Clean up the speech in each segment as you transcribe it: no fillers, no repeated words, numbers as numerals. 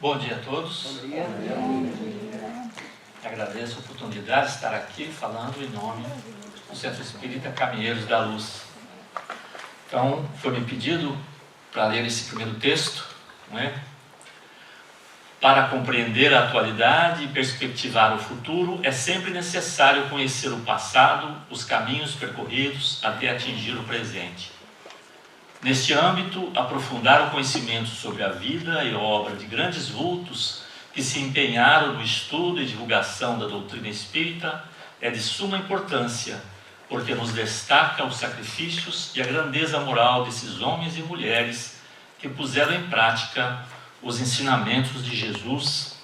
Bom dia a todos. Bom dia. Agradeço a oportunidade de estar aqui falando em nome do Centro Espírita Caminheiros da Luz. Então, foi-me pedido para ler esse primeiro texto, não é? Para compreender a atualidade e perspectivar o futuro, é sempre necessário conhecer o passado, os caminhos percorridos até atingir o presente. Neste âmbito, aprofundar o conhecimento sobre a vida e obra de grandes vultos que se empenharam no estudo e divulgação da doutrina espírita é de suma importância, porque nos destaca os sacrifícios e a grandeza moral desses homens e mulheres que puseram em prática os ensinamentos de Jesus.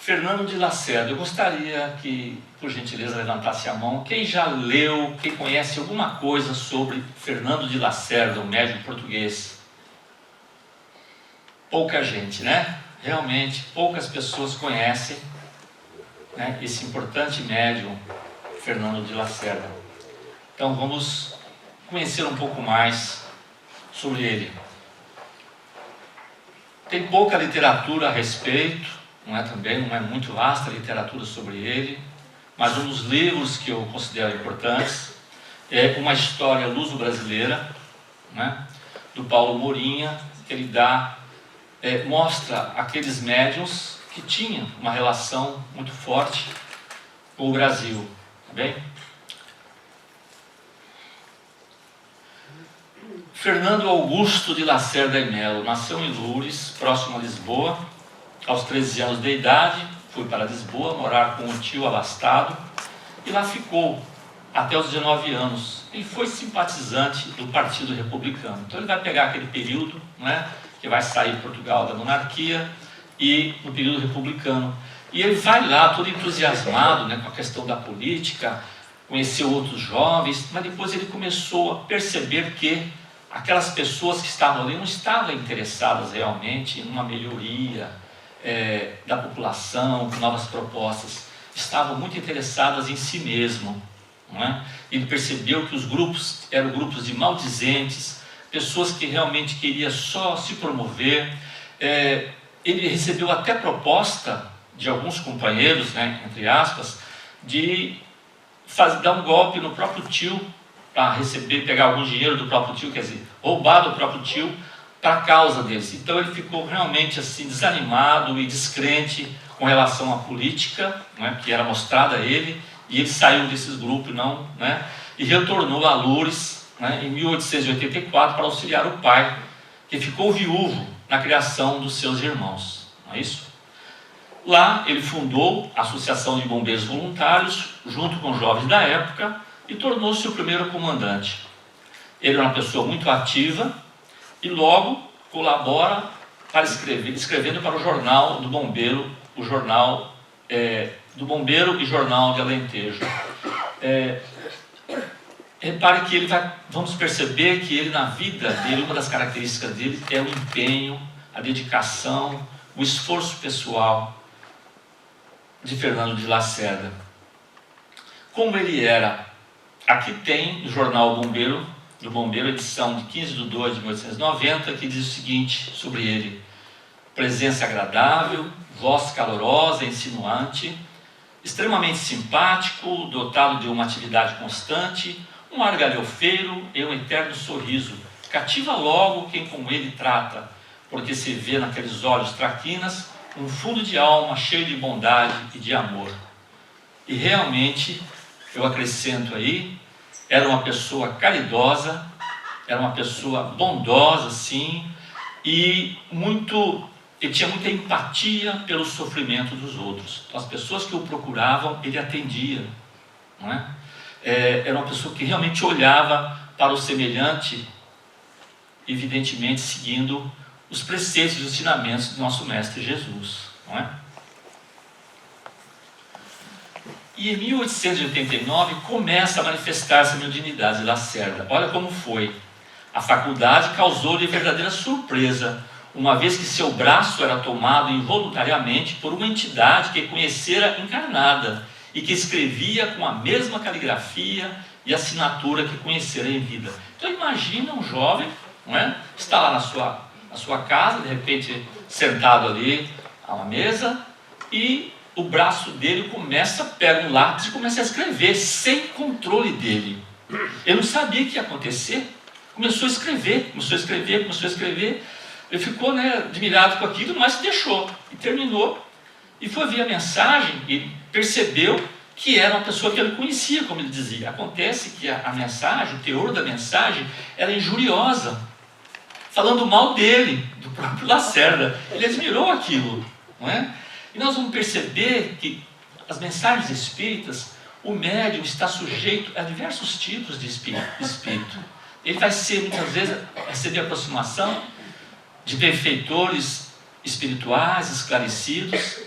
Fernando de Lacerda, eu gostaria que, por gentileza, levantasse a mão. Quem já leu, quem conhece alguma coisa sobre Fernando de Lacerda, o médium português? Pouca gente, né? Realmente, poucas pessoas conhecem, né, esse importante médium, Fernando de Lacerda. Então vamos conhecer um pouco mais sobre ele. Tem pouca literatura a respeito, não é muito vasta a literatura sobre ele, mas um dos livros que eu considero importantes é Uma História Luso-Brasileira, né, do Paulo Morinha, que ele mostra aqueles médiuns que tinham uma relação muito forte com o Brasil, tá bem? Fernando Augusto de Lacerda e Melo nasceu em Loures, próximo a Lisboa. Aos 13 anos de idade, foi para Lisboa morar com um tio abastado e lá ficou até os 19 anos. Ele foi simpatizante do Partido Republicano. Então ele vai pegar aquele período, né, que vai sair Portugal da monarquia e no período republicano. E ele vai lá todo entusiasmado, né, com a questão da política, conheceu outros jovens, mas depois ele começou a perceber que aquelas pessoas que estavam ali não estavam interessadas realmente em uma melhoria da população, com novas propostas. Estavam muito interessadas em si mesmo, não é? Ele percebeu que os grupos eram grupos de maldizentes, pessoas que realmente queriam só se promover. Ele recebeu até proposta de alguns companheiros, né, entre aspas, de dar um golpe no próprio tio, para pegar algum dinheiro do próprio tio, quer dizer, roubar do próprio tio para a causa deles. Então ele ficou realmente assim desanimado e descrente com relação à política, né, que era mostrada a ele, e ele saiu desses grupos, e retornou a Loures, né, em 1884 para auxiliar o pai, que ficou viúvo na criação dos seus irmãos, não é isso? Lá ele fundou a Associação de Bombeiros Voluntários, junto com jovens da época, e tornou-se o primeiro comandante. Ele é uma pessoa muito ativa e logo colabora para escrevendo para o Jornal do Bombeiro, o Jornal do Bombeiro e Jornal de Alentejo. Repare que vamos perceber que ele, na vida dele, uma das características dele é o empenho, a dedicação, o esforço pessoal de Fernando de Lacerda. Como ele era, aqui tem o Jornal do Bombeiro, edição de 15/2 de 1890, que diz o seguinte sobre ele: presença agradável, voz calorosa, insinuante, extremamente simpático, dotado de uma atividade constante, um ar galhofeiro e um eterno sorriso. Cativa logo quem com ele trata, porque se vê naqueles olhos traquinas um fundo de alma cheio de bondade e de amor. E realmente, eu acrescento aí, era uma pessoa caridosa, era uma pessoa bondosa, sim, e ele tinha muita empatia pelo sofrimento dos outros. Então, as pessoas que o procuravam, ele atendia, não é? Era uma pessoa que realmente olhava para o semelhante, evidentemente seguindo os preceitos e os ensinamentos do nosso Mestre Jesus, não é? E em 1889 começa a manifestar-se a mediunidade de Lacerda. Olha como foi. A faculdade causou-lhe verdadeira surpresa, uma vez que seu braço era tomado involuntariamente por uma entidade que conhecera encarnada e que escrevia com a mesma caligrafia e assinatura que conhecera em vida. Então imagina um jovem, não é? Está lá na sua na sua casa, de repente sentado ali a uma mesa, e o braço dele pega um lápis e começa a escrever, sem controle dele. Ele não sabia o que ia acontecer, começou a escrever. Ele ficou, admirado com aquilo, mas deixou, e terminou, e foi ver a mensagem, e percebeu que era uma pessoa que ele conhecia, como ele dizia. Acontece que a mensagem, o teor da mensagem, era injuriosa, falando mal dele, do próprio Lacerda. Ele admirou aquilo, não é? E nós vamos perceber que as mensagens espíritas, o médium está sujeito a diversos tipos de espírito. Ele vai ser, muitas vezes, receber aproximação de benfeitores espirituais, esclarecidos,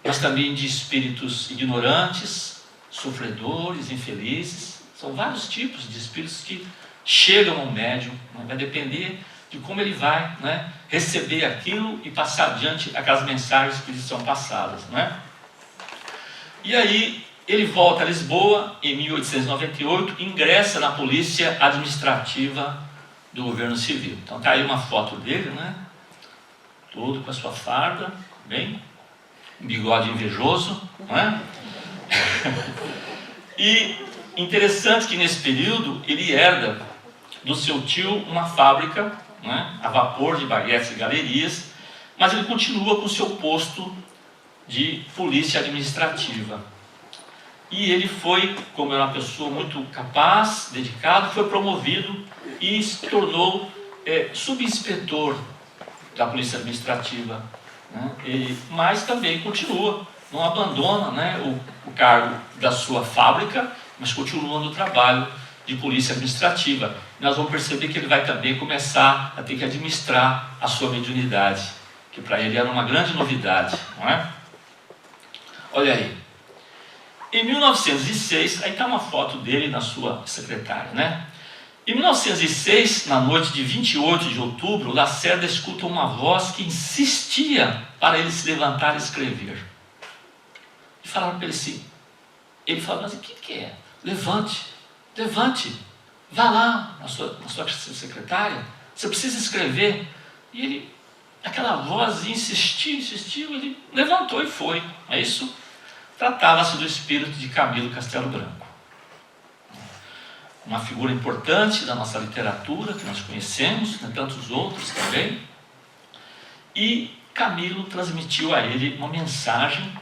mas também de espíritos ignorantes, sofredores, infelizes. São vários tipos de espíritos que chegam ao médium, vai depender de como ele vai receber aquilo e passar adiante aquelas mensagens que lhe são passadas. E aí ele volta a Lisboa em 1898 e ingressa na Polícia Administrativa do Governo Civil. Então está aí uma foto dele, todo com a sua farda, bem, um bigode invejoso, E interessante que nesse período ele herda do seu tio uma fábrica a vapor de baguetes e galerias, mas ele continua com o seu posto de polícia administrativa. E ele foi, como era uma pessoa muito capaz, dedicado, foi promovido e se tornou subinspetor da polícia administrativa. Mas também continua, não abandona o cargo da sua fábrica, mas continua no trabalho de polícia administrativa. Nós vamos perceber que ele vai também começar a ter que administrar a sua mediunidade, que para ele era uma grande novidade, não é? Olha aí, em 1906, aí está uma foto dele na sua secretária, Em 1906, na noite de 28 de outubro, Lacerda escuta uma voz que insistia para ele se levantar e escrever. E falaram para ele assim, ele falou, mas o que é? Levante, vá lá na sua secretária, você precisa escrever. E ele, aquela voz insistiu, ele levantou e foi. É isso? Tratava-se do espírito de Camilo Castelo Branco. Uma figura importante da nossa literatura, que nós conhecemos, tantos outros também. E Camilo transmitiu a ele uma mensagem,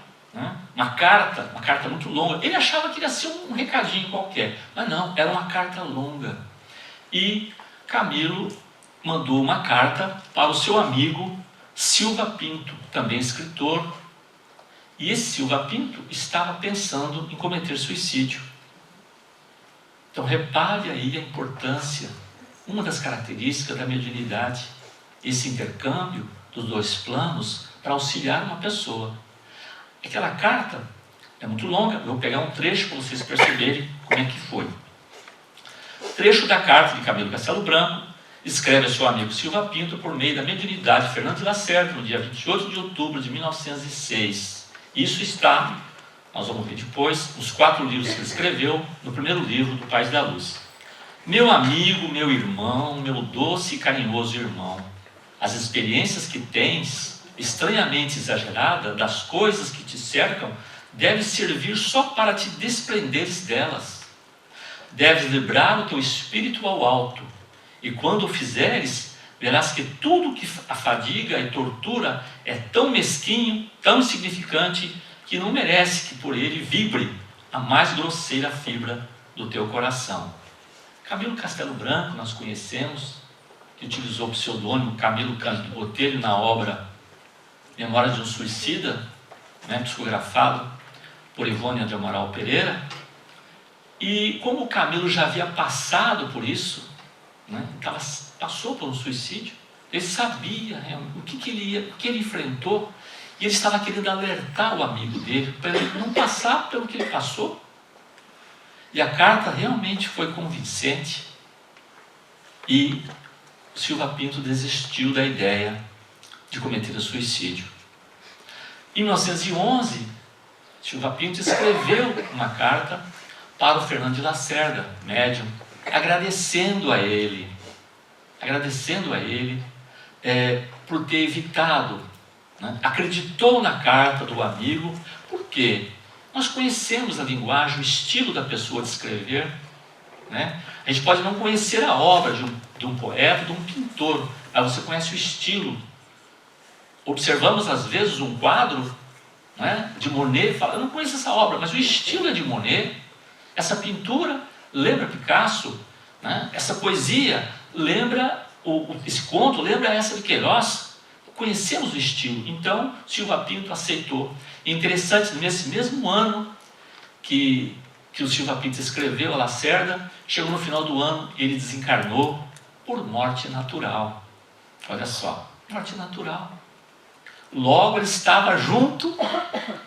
uma carta muito longa. Ele achava que ia ser um recadinho qualquer, mas não, era uma carta longa. E Camilo mandou uma carta para o seu amigo Silva Pinto, também escritor. E esse Silva Pinto estava pensando em cometer suicídio. Então repare aí a importância, uma das características da mediunidade, esse intercâmbio dos dois planos para auxiliar uma pessoa. Aquela carta é muito longa, eu vou pegar um trecho para vocês perceberem como é que foi. Trecho da carta de Camilo Castelo Branco, escreve a seu amigo Silva Pinto por meio da mediunidade Fernando de Lacerda, no dia 28 de outubro de 1906. Isso está, nós vamos ver depois, nos 4 livros que ele escreveu, no primeiro livro do País da Luz. Meu amigo, meu irmão, meu doce e carinhoso irmão, as experiências que tens, estranhamente exagerada, das coisas que te cercam, devem servir só para te desprenderes delas. Deves livrar o teu espírito ao alto, e quando o fizeres, verás que tudo que afadiga e tortura é tão mesquinho, tão insignificante, que não merece que por ele vibre a mais grosseira fibra do teu coração. Camilo Castelo Branco, nós conhecemos, que utilizou o pseudônimo Camilo Cândido Botelho na obra Memórias de um Suicida, psicografado por Ivone de Amaral Pereira. E como o Camilo já havia passado por isso, passou por um suicídio, ele sabia o que ele enfrentou, e ele estava querendo alertar o amigo dele para ele não passar pelo que ele passou. E a carta realmente foi convincente, e Silva Pinto desistiu da ideia de cometer o suicídio. Em 1911, Silva Pinto escreveu uma carta para o Fernando de Lacerda, médium, agradecendo a ele, por ter evitado, né? Acreditou na carta do amigo, porque nós conhecemos a linguagem, o estilo da pessoa de escrever, né? A gente pode não conhecer a obra de um poeta, de um pintor, mas você conhece o estilo. Observamos às vezes um quadro, né, de Monet, fala, eu não conheço essa obra, mas o estilo é de Monet. Essa pintura lembra Picasso, né? Essa poesia lembra, esse conto lembra essa de Queiroz. Conhecemos o estilo. Então Silva Pinto aceitou. E interessante, nesse mesmo ano que o Silva Pinto escreveu a Lacerda, chegou no final do ano e ele desencarnou por morte natural. Olha só, morte natural. Logo ele estava junto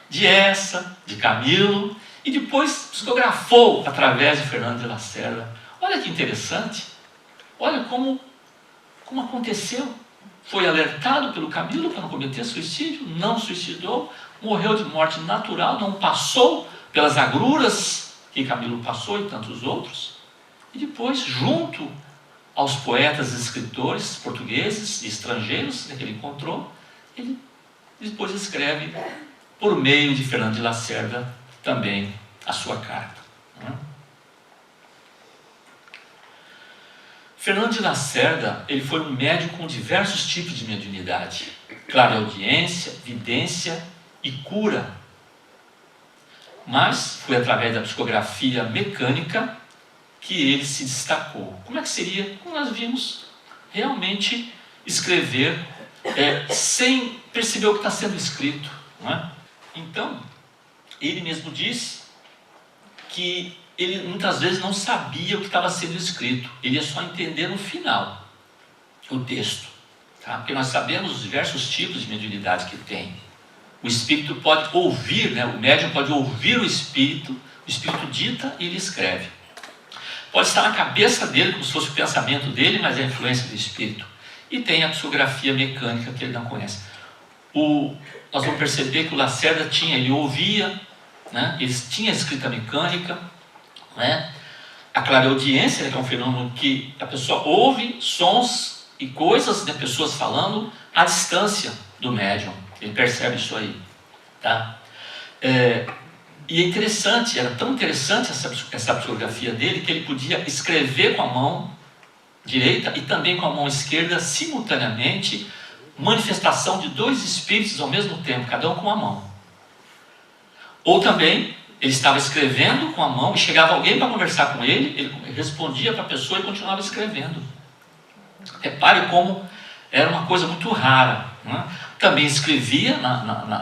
de Essa, de Camilo, e depois psicografou através de Fernando de Lacerda. Olha que interessante. Olha como aconteceu. Foi alertado pelo Camilo para não cometer suicídio, não suicidou, morreu de morte natural, não passou pelas agruras que Camilo passou e tantos outros. E depois, junto aos poetas e escritores portugueses e estrangeiros que ele encontrou, ele depois escreve, por meio de Fernando de Lacerda, também a sua carta. Fernando de Lacerda, ele foi um médium com diversos tipos de mediunidade: clareaudiência, vidência e cura. Mas foi através da psicografia mecânica que ele se destacou. Como é que seria? Como nós vimos, realmente escrever sem perceber o que está sendo escrito, não é? Então, ele mesmo disse que ele muitas vezes não sabia o que estava sendo escrito, ele ia só entender no final o texto, tá? Porque nós sabemos os diversos tipos de mediunidade que tem. O espírito pode ouvir, né? O médium pode ouvir o espírito dita e ele escreve. Pode estar na cabeça dele, como se fosse o pensamento dele, mas é a influência do espírito. E tem a psicografia mecânica que ele não conhece. Nós vamos perceber que o Lacerda ele ouvia, né? Ele tinha a escrita mecânica, né? A clareaudiência, que é um fenômeno que a pessoa ouve sons e coisas de pessoas falando à distância do médium. Ele percebe isso aí, tá? E é interessante, era tão interessante essa psicografia dele, que ele podia escrever com a mão direita e também com a mão esquerda simultaneamente, manifestação de dois espíritos ao mesmo tempo, cada um com a mão. Ou também ele estava escrevendo com a mão e chegava alguém para conversar com ele, ele respondia para a pessoa e continuava escrevendo. Repare como era uma coisa muito rara, né? Também escrevia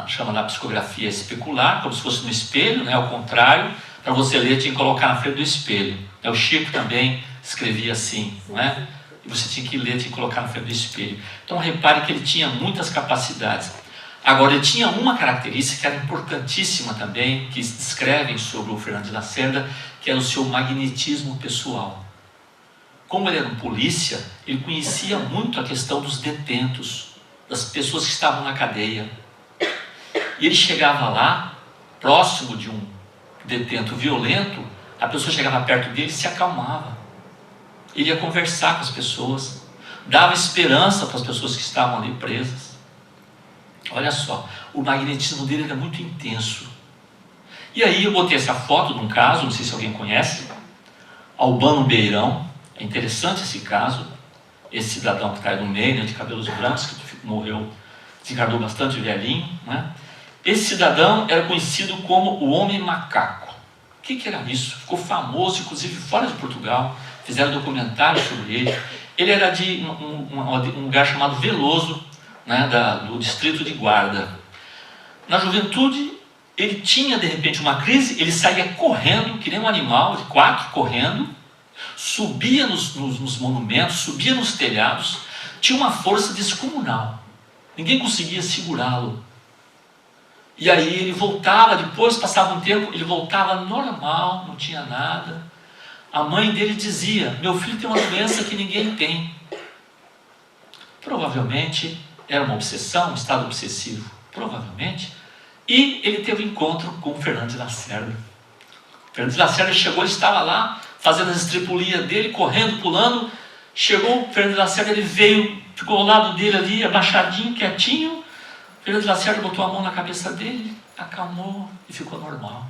chama na psicografia especular, como se fosse no espelho, né? Ao contrário, para você ler tinha que colocar na frente do espelho. O Chico também escrevia assim, não é? E você tinha que ler, tinha que colocar na frente do espelho. Então repare que ele tinha muitas capacidades. Agora, ele tinha uma característica que era importantíssima também, que descrevem sobre o Fernando de Lacerda, que era o seu magnetismo pessoal. Como ele era um polícia, ele conhecia muito a questão dos detentos, das pessoas que estavam na cadeia. E ele chegava lá, próximo de um detento violento, a pessoa chegava perto dele e se acalmava. Ele ia conversar com as pessoas, dava esperança para as pessoas que estavam ali presas. Olha só, o magnetismo dele era muito intenso. E aí eu botei essa foto de um caso, não sei se alguém conhece, Albano Beirão. É interessante esse caso. Esse cidadão que está aí no meio, né, de cabelos brancos, que morreu, desencarnou bastante velhinho, né? Esse cidadão era conhecido como o Homem Macaco. O que era isso? Ficou famoso, inclusive fora de Portugal. Fizeram documentário sobre ele. Ele era de um lugar chamado Veloso, né, do distrito de Guarda. Na juventude, ele tinha de repente uma crise, ele saía correndo, que nem um animal de 4, correndo, subia nos monumentos, subia nos telhados, tinha uma força descomunal. Ninguém conseguia segurá-lo. E aí ele voltava, depois passava um tempo, ele voltava normal, não tinha nada. A mãe dele dizia: meu filho tem uma doença que ninguém tem. Provavelmente era uma obsessão, um estado obsessivo, provavelmente. E ele teve um encontro com o Fernando de Lacerda. Fernando de Lacerda chegou, ele estava lá, fazendo as estripulias dele, correndo, pulando. Chegou o Fernando de Lacerda, ele veio ficou ao lado dele ali, abaixadinho, quietinho. Fernando de Lacerda botou a mão na cabeça dele, acalmou e ficou normal.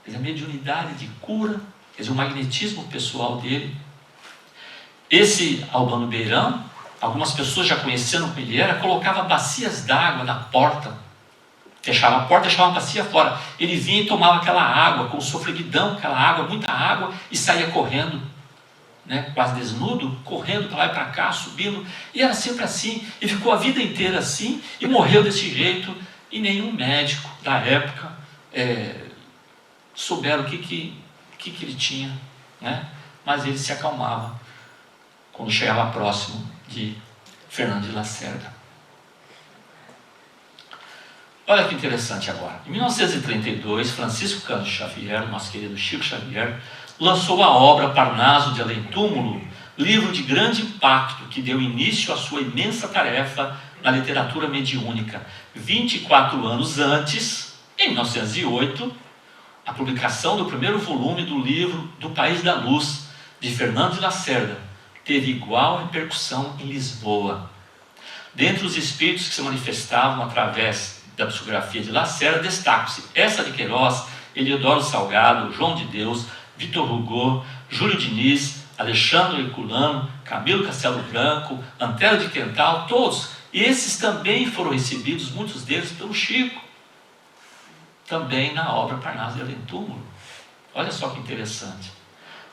Quer dizer, a mediunidade de cura, quer dizer, o magnetismo pessoal dele. Esse Albano Beirão, algumas pessoas já conhecendo como ele era, colocava bacias d'água na porta, fechava a porta, deixava a bacia fora. Ele vinha e tomava aquela água, com sofreguidão, aquela água, muita água, e saía correndo, né, quase desnudo, correndo para lá e para cá, subindo, e era sempre assim, e ficou a vida inteira assim, e morreu desse jeito, e nenhum médico da época souberam o que ele tinha, né? Mas ele se acalmava quando chegava próximo de Fernando de Lacerda. Olha que interessante agora. Em 1932, Francisco Cândido Xavier, nosso querido Chico Xavier, lançou a obra Parnaso de Além Túmulo, livro de grande impacto que deu início à sua imensa tarefa na literatura mediúnica. 24 anos antes, em 1908, a publicação do primeiro volume do livro Do País da Luz, de Fernando de Lacerda, teve igual repercussão em Lisboa. Dentre os espíritos que se manifestavam através da psicografia de Lacerda, destacam-se Essa de Queiroz, Eliodoro Salgado, João de Deus, Vitor Hugo, Júlio Diniz, Alexandre Herculano, Camilo Castelo Branco, Antero de Quental, todos. E esses também foram recebidos, muitos deles, pelo Chico, também na obra Parnaso de Além Túmulo. Olha só que interessante.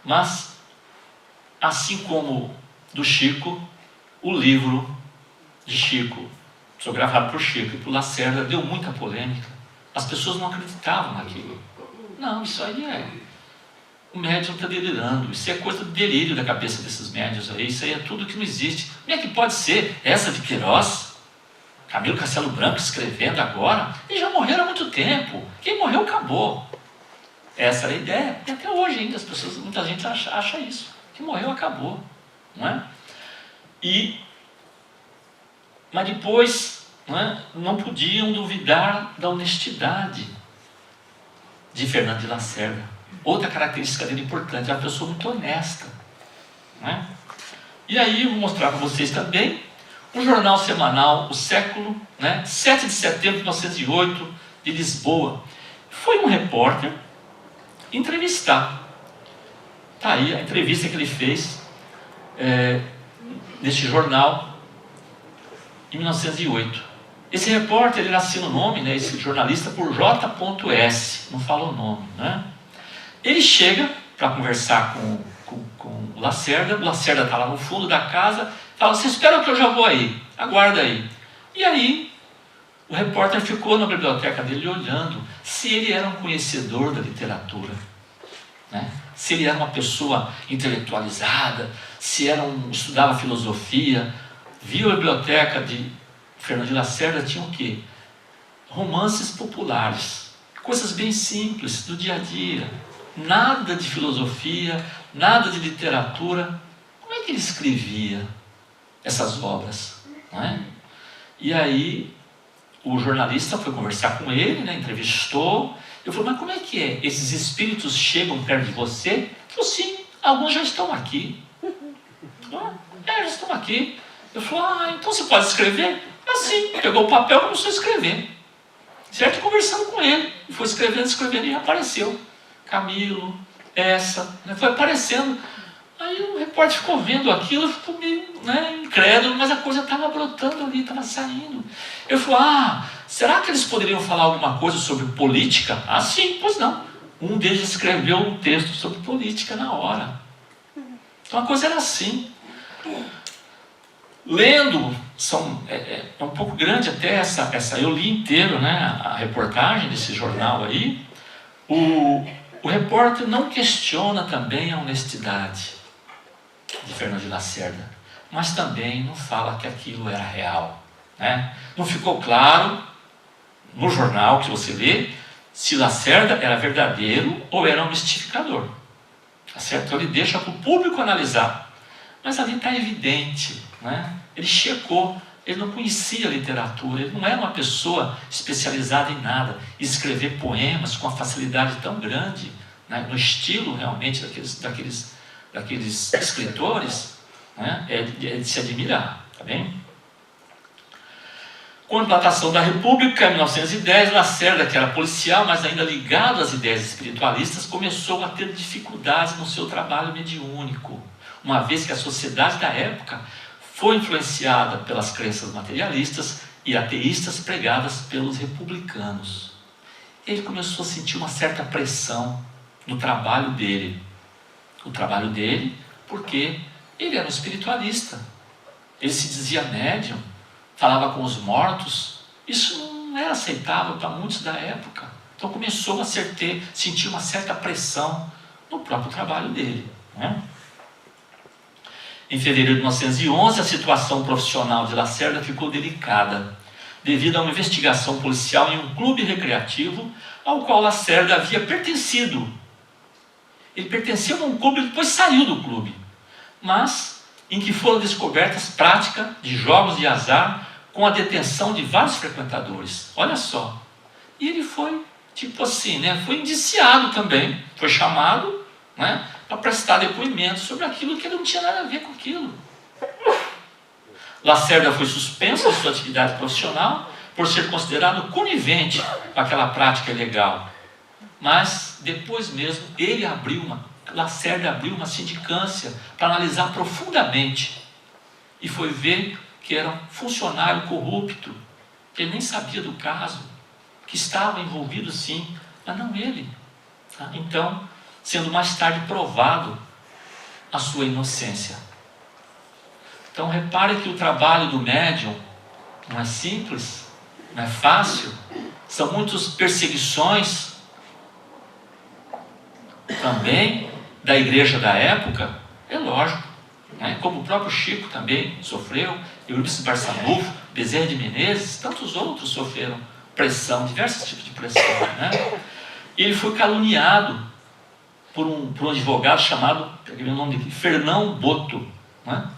Mas, assim como do Chico, o livro de Chico, psicografado por Chico e por Lacerda, deu muita polêmica. As pessoas não acreditavam naquilo. Não, isso aí o médium está delirando, isso é coisa do delírio da cabeça desses médiuns aí, isso aí é tudo que não existe. Como é que pode ser Essa de Queiroz, Camilo Castelo Branco escrevendo agora? Eles já morreram há muito tempo, quem morreu acabou. Essa era a ideia, e até hoje ainda as pessoas, muita gente acha isso, que morreu acabou, não é? Mas depois, não podiam duvidar da honestidade de Fernando de Lacerda. Outra característica dele importante, é uma pessoa muito honesta, né? E aí, vou mostrar para vocês também um jornal semanal, O Século, 7 de setembro de 1908, de Lisboa. Foi um repórter entrevistar. Está aí a entrevista que ele fez neste jornal, em 1908. Esse repórter, ele assina o nome, esse jornalista, por J.S., não fala o nome, né? Ele chega para conversar com o Lacerda está lá no fundo da casa, fala: você espera que eu já vou aí, aguarda aí. E aí, o repórter ficou na biblioteca dele olhando se ele era um conhecedor da literatura, né? Se ele era uma pessoa intelectualizada, se estudava filosofia. Viu a biblioteca de Fernando de Lacerda, tinha o quê? Romances populares, coisas bem simples, do dia a dia. Nada de filosofia, nada de literatura. Como é que ele escrevia essas obras, não é? E aí o jornalista foi conversar com ele, entrevistou. Eu falei: mas como é que é? Esses espíritos chegam perto de você? Ele falou: sim, alguns já estão aqui. Já estão aqui. Eu falei: então você pode escrever? Assim, pegou o papel e começou a escrever. Certo? Conversando com ele. E foi escrevendo e apareceu. Camilo, foi aparecendo. Aí o repórter ficou vendo aquilo, ficou meio incrédulo, mas a coisa estava brotando ali, estava saindo. Eu falei: será que eles poderiam falar alguma coisa sobre política? Sim, pois não. Um deles escreveu um texto sobre política na hora. Então a coisa era assim. Lendo, é um pouco grande até essa eu li inteiro, a reportagem desse jornal aí. O repórter não questiona também a honestidade de Fernando de Lacerda, mas também não fala que aquilo era real, Não ficou claro no jornal que você lê se Lacerda era verdadeiro ou era um mistificador, tá certo? Então ele deixa para o público analisar, mas ali está evidente, Ele checou, ele não conhecia a literatura, ele não era uma pessoa especializada em nada. Escrever poemas com uma facilidade tão grande, no estilo realmente daqueles escritores, é de se admirar. Tá bem? Com a implantação da República, em 1910, Lacerda, que era policial, mas ainda ligado às ideias espiritualistas, começou a ter dificuldades no seu trabalho mediúnico, uma vez que a sociedade da época foi influenciada pelas crenças materialistas e ateístas pregadas pelos republicanos. Ele começou a sentir uma certa pressão no trabalho dele. O trabalho dele, porque ele era um espiritualista. Ele se dizia médium, falava com os mortos. Isso não era aceitável para muitos da época. Então começou a sentir uma certa pressão no próprio trabalho dele, né? Em fevereiro de 1911, a situação profissional de Lacerda ficou delicada, devido a uma investigação policial em um clube recreativo ao qual Lacerda havia pertencido. Ele pertenceu a um clube e depois saiu do clube, mas em que foram descobertas práticas de jogos de azar com a detenção de vários frequentadores. Olha só. E ele foi, tipo assim, né, foi indiciado também, foi chamado, né, para prestar depoimento sobre aquilo que ele não tinha nada a ver com aquilo. Lacerda foi suspenso de sua atividade profissional por ser considerado conivente com aquela prática ilegal. Mas depois mesmo Lacerda abriu uma sindicância para analisar profundamente e foi ver que era um funcionário corrupto, que ele nem sabia do caso, que estava envolvido sim, mas não ele. Tá? Então, sendo mais tarde provado a sua inocência. Então repare que o trabalho do médium não é simples, não é fácil, são muitas perseguições também da igreja da época, é lógico, né? Como o próprio Chico também sofreu, Eurípides Barçanufo, Bezerra de Menezes, tantos outros sofreram pressão, diversos tipos de pressão, né? E ele foi caluniado por um advogado chamado, peguei o nome dele, Fernão Boto, né?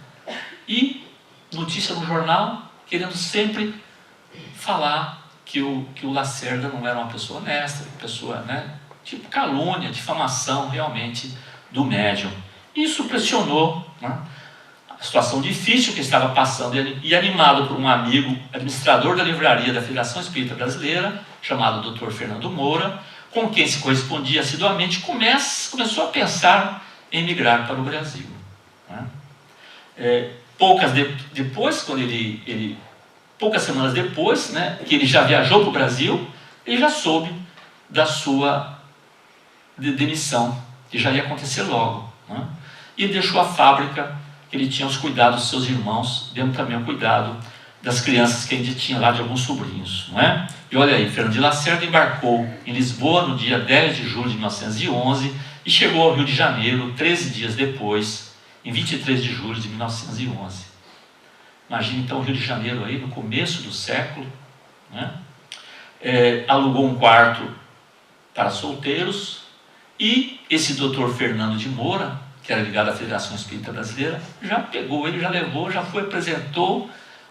E notícia no jornal, querendo sempre falar que o Lacerda não era uma pessoa honesta, pessoa, né, tipo calúnia, difamação realmente do médium. Isso pressionou, né, a situação difícil que estava passando, e animado por um amigo, administrador da livraria da Federação Espírita Brasileira, chamado Dr. Fernando Moura, com quem se correspondia assiduamente, começou a pensar em migrar para o Brasil, né? Poucas semanas depois, né, que ele já viajou para o Brasil, ele já soube da sua demissão, que já ia acontecer logo, né? E ele deixou a fábrica, que ele tinha os cuidados dos seus irmãos, dando também o cuidado das crianças que ainda tinha lá, de alguns sobrinhos, não é? E olha aí, Fernando de Lacerda embarcou em Lisboa no dia 10 de julho de 1911 e chegou ao Rio de Janeiro 13 dias depois, em 23 de julho de 1911. Imagina então o Rio de Janeiro aí no começo do século, né? Alugou um quarto para solteiros e esse doutor Fernando de Moura, que era ligado à Federação Espírita Brasileira, já pegou ele, já levou, já foi, apresentou,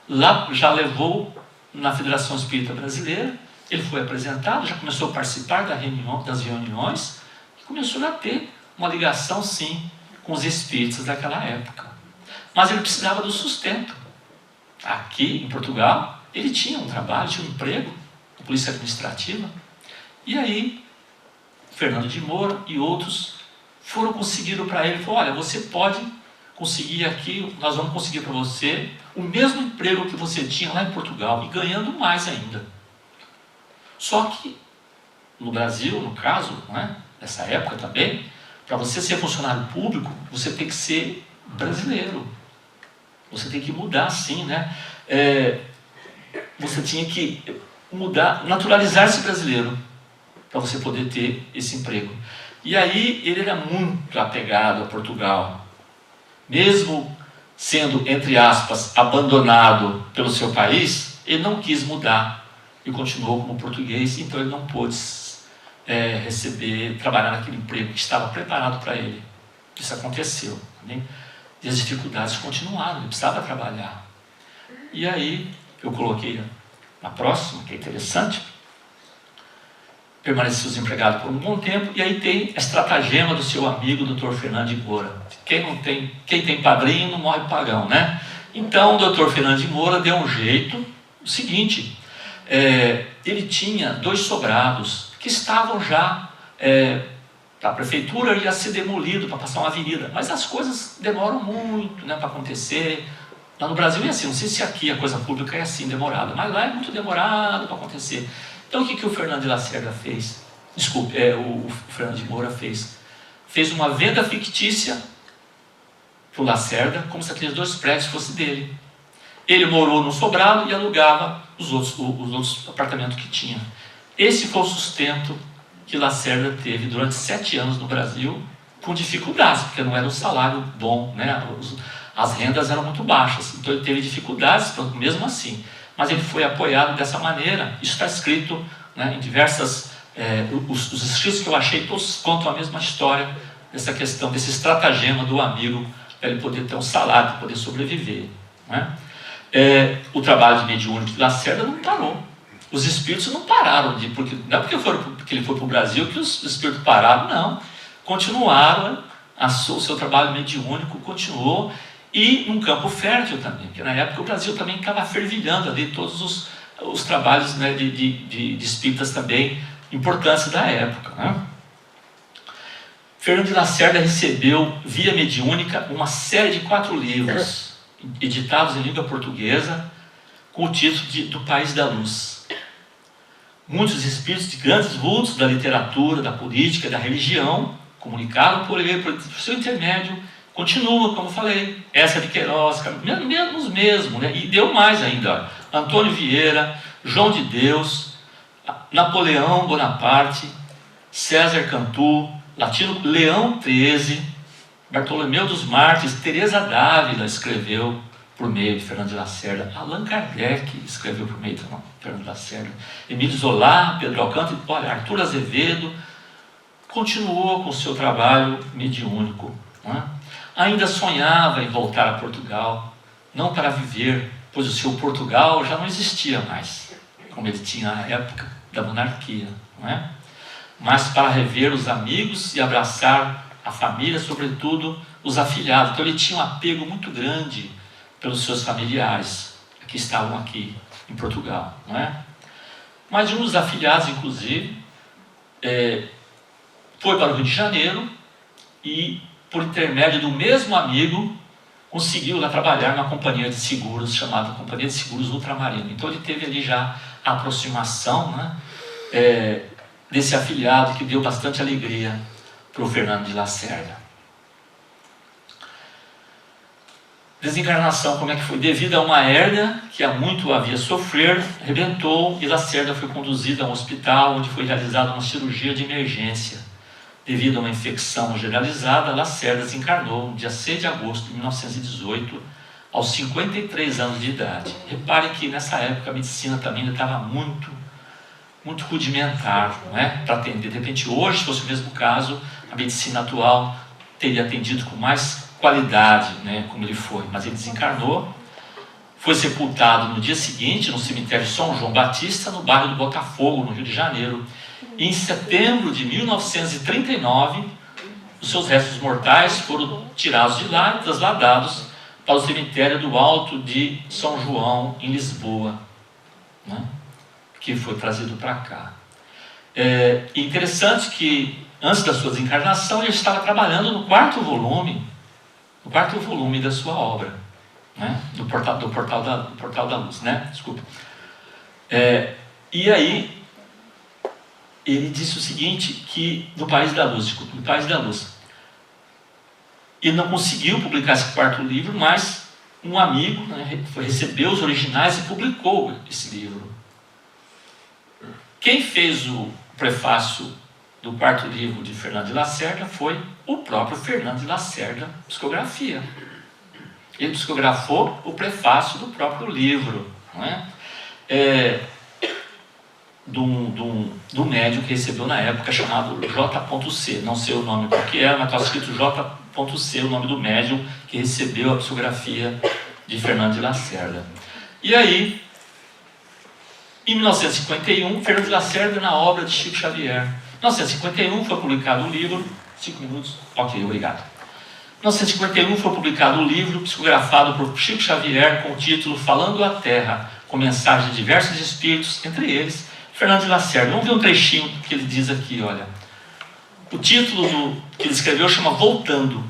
lá, já levou na Federação Espírita Brasileira, ele foi apresentado, já começou a participar das reuniões e começou a ter uma ligação sim com os espíritas daquela época. Mas ele precisava do sustento. Aqui em Portugal, ele tinha um trabalho, tinha um emprego, na polícia administrativa. E aí, Fernando de Moura e outros conseguiram para ele, falaram, olha, você pode conseguir aqui, nós vamos conseguir para você o mesmo emprego que você tinha lá em Portugal, e ganhando mais ainda. Só que, no Brasil, no caso, né, nessa época também, para você ser funcionário público, você tem que ser brasileiro. Você tem que mudar, sim, né? Você tinha que mudar, naturalizar-se brasileiro, para você poder ter esse emprego. E aí, ele era muito apegado a Portugal. Mesmo sendo, entre aspas, abandonado pelo seu país, ele não quis mudar e continuou como português, então ele não pôde trabalhar naquele emprego que estava preparado para ele. Isso aconteceu, né? E as dificuldades continuaram, ele precisava trabalhar. E aí, eu coloquei na próxima, que é interessante, permaneceu desempregado por um bom tempo, e aí tem a estratagema do seu amigo, Dr. Fernando de Moura. Quem tem padrinho não morre pagão, né? Então o doutor Fernando de Moura deu um jeito, o seguinte, ele tinha 2 sobrados que estavam já, a prefeitura ia ser demolido para passar uma avenida, mas as coisas demoram muito, né, para acontecer. Lá no Brasil é assim, não sei se aqui a coisa pública é assim, demorada, mas lá é muito demorado para acontecer. Então o que o Fernando de Lacerda fez? Desculpe, o Fernando de Moura fez? Fez uma venda fictícia para o Lacerda, como se aqueles 2 prédios fossem dele. Ele morou no sobrado e alugava os outros apartamentos que tinha. Esse foi o sustento que Lacerda teve durante 7 anos no Brasil, com dificuldades, porque não era um salário bom, né? As rendas eram muito baixas, então ele teve dificuldades mesmo assim. Mas ele foi apoiado dessa maneira. Isso está escrito, né, em diversas... os escritos que eu achei, todos contam a mesma história, dessa questão, desse estratagema do amigo, para ele poder ter um salário, para poder sobreviver, né? O trabalho de mediúnico de Lacerda não parou. Os espíritos não pararam, não é porque ele foi para o Brasil que os espíritos pararam, não. Continuaram, o seu trabalho mediúnico continuou, e num campo fértil também, porque na época o Brasil também estava fervilhando ali todos os trabalhos, né, de espíritas também importantes da época, né? Fernando de Lacerda recebeu, via mediúnica, uma série de 4 livros, editados em língua portuguesa, com o título do País da Luz. Muitos espíritos de grandes vultos da literatura, da política, da religião, comunicaram por ele, por seu intermédio, continua, como falei, essa de Queiroz, menos mesmo, né? E deu mais ainda, Antônio Vieira, João de Deus, Napoleão Bonaparte, César Cantu, Latino Leão XIII, Bartolomeu dos Mártires, Teresa d'Ávila escreveu por meio de Fernando de Lacerda, Allan Kardec escreveu por meio de Fernando de Lacerda, Emílio Zola, Pedro Alcântara, olha, Arthur Azevedo continuou com o seu trabalho mediúnico, né? Ainda sonhava em voltar a Portugal, não para viver, pois o seu Portugal já não existia mais, como ele tinha na época da monarquia, não é? Mas para rever os amigos e abraçar a família, sobretudo os afilhados. Então ele tinha um apego muito grande pelos seus familiares, que estavam aqui em Portugal, não é? Mas um dos afilhados, inclusive, foi para o Rio de Janeiro e, por intermédio do mesmo amigo, conseguiu lá trabalhar numa companhia de seguros, chamada Companhia de Seguros Ultramarino. Então ele teve ali já a aproximação, né, desse afilhado, que deu bastante alegria para o Fernando de Lacerda. Desencarnação, como é que foi? Devido a uma hérnia que há muito havia sofrer, arrebentou e Lacerda foi conduzido a um hospital onde foi realizada uma cirurgia de emergência. Devido a uma infecção generalizada, Lacerda desencarnou no dia 6 de agosto de 1918, aos 53 anos de idade. Reparem que nessa época a medicina também ainda estava muito rudimentar, não é? Para atender. De repente, hoje, se fosse o mesmo caso, a medicina atual teria atendido com mais qualidade, né, como ele foi. Mas ele desencarnou, foi sepultado no dia seguinte no cemitério de São João Batista, no bairro do Botafogo, no Rio de Janeiro. E em setembro de 1939, os seus restos mortais foram tirados de lá e trasladados para o cemitério do Alto de São João, em Lisboa, né, que foi trazido para cá. Interessante que, antes da sua desencarnação, ele estava trabalhando no quarto volume da sua obra, né, do Portal da Luz, né? Desculpa. E aí ele disse o seguinte, que do País da Luz, ele não conseguiu publicar esse quarto livro, mas um amigo, né, recebeu os originais e publicou esse livro. Quem fez o prefácio do quarto livro de Fernando de Lacerda foi o próprio Fernando de Lacerda, psicografia. Ele psicografou o prefácio do próprio livro, não é? Do médium que recebeu na época, chamado J.C. Não sei o nome qual que é, mas está escrito J.C, o nome do médium que recebeu a psicografia de Fernando de Lacerda. E aí, em 1951, Fernando de Lacerda na obra de Chico Xavier. Em 1951 foi publicado o livro... 5 minutos? Ok, obrigado. Em 1951 foi publicado o livro psicografado por Chico Xavier com o título Falando à Terra, com mensagens de diversos espíritos, entre eles Fernando de Lacerda. Vamos ver um trechinho que ele diz aqui, olha. O título que ele escreveu chama Voltando.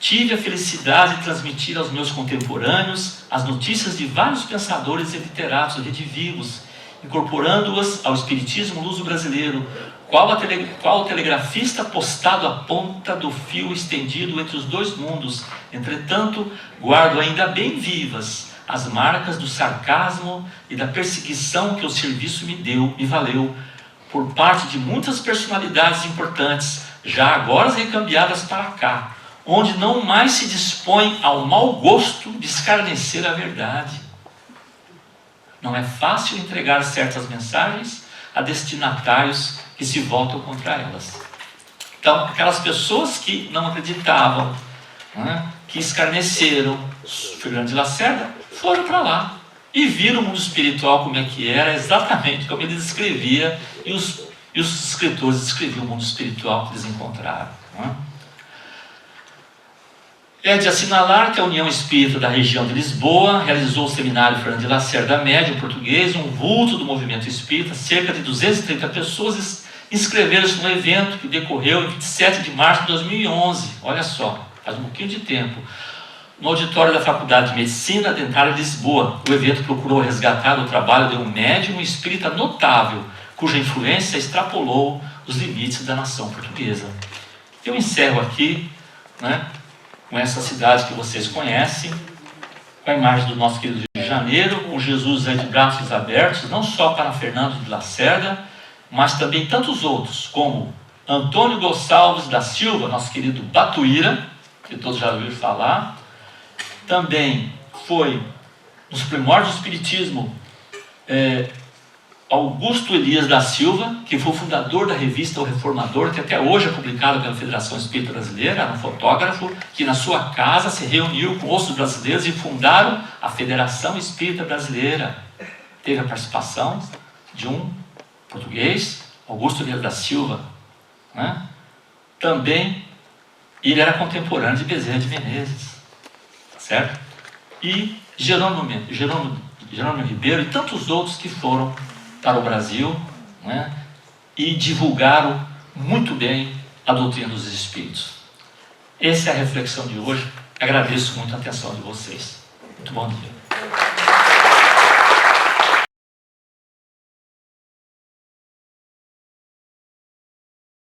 Tive a felicidade de transmitir aos meus contemporâneos as notícias de vários pensadores e literatos redivivos, incorporando-as ao espiritismo luso-brasileiro, qual o telegrafista postado à ponta do fio estendido entre os dois mundos. Entretanto, guardo ainda bem vivas as marcas do sarcasmo e da perseguição que o serviço me valeu, por parte de muitas personalidades importantes, já agora recambiadas para cá, onde não mais se dispõe ao mau gosto de escarnecer a verdade. Não é fácil entregar certas mensagens a destinatários que se voltam contra elas. Então, aquelas pessoas que não acreditavam, que escarneceram Fernando de Lacerda, foram para lá e viram o mundo espiritual como é que era, exatamente como ele descrevia, e os escritores descreviam o mundo espiritual que eles encontraram. É de assinalar que a União Espírita da região de Lisboa realizou o seminário Fernando de Lacerda Médium português, um vulto do movimento espírita. Cerca de 230 pessoas inscreveram-se no evento que decorreu em 27 de março de 2011. Olha só, faz um pouquinho de tempo. No auditório da Faculdade de Medicina Dentária de Lisboa. O evento procurou resgatar o trabalho de um médium espírita notável, cuja influência extrapolou os limites da nação portuguesa. Eu encerro aqui, com essa cidade que vocês conhecem, com a imagem do nosso querido Rio de Janeiro, com Jesus aí de braços abertos, não só para Fernando de Lacerda, mas também tantos outros, como Antônio Gonçalves da Silva, nosso querido Batuíra, que todos já ouviram falar. Também foi, nos primórdios do Espiritismo, Augusto Elias da Silva, que foi o fundador da revista O Reformador, que até hoje é publicada pela Federação Espírita Brasileira, era um fotógrafo que na sua casa se reuniu com outros brasileiros e fundaram a Federação Espírita Brasileira. Teve a participação de um português, Augusto Elias da Silva. Também ele era contemporâneo de Bezerra de Menezes, certo? E Jerônimo Ribeiro e tantos outros que foram para o Brasil, e divulgaram muito bem a doutrina dos Espíritos. Essa é a reflexão de hoje. Agradeço muito a atenção de vocês. Muito bom dia.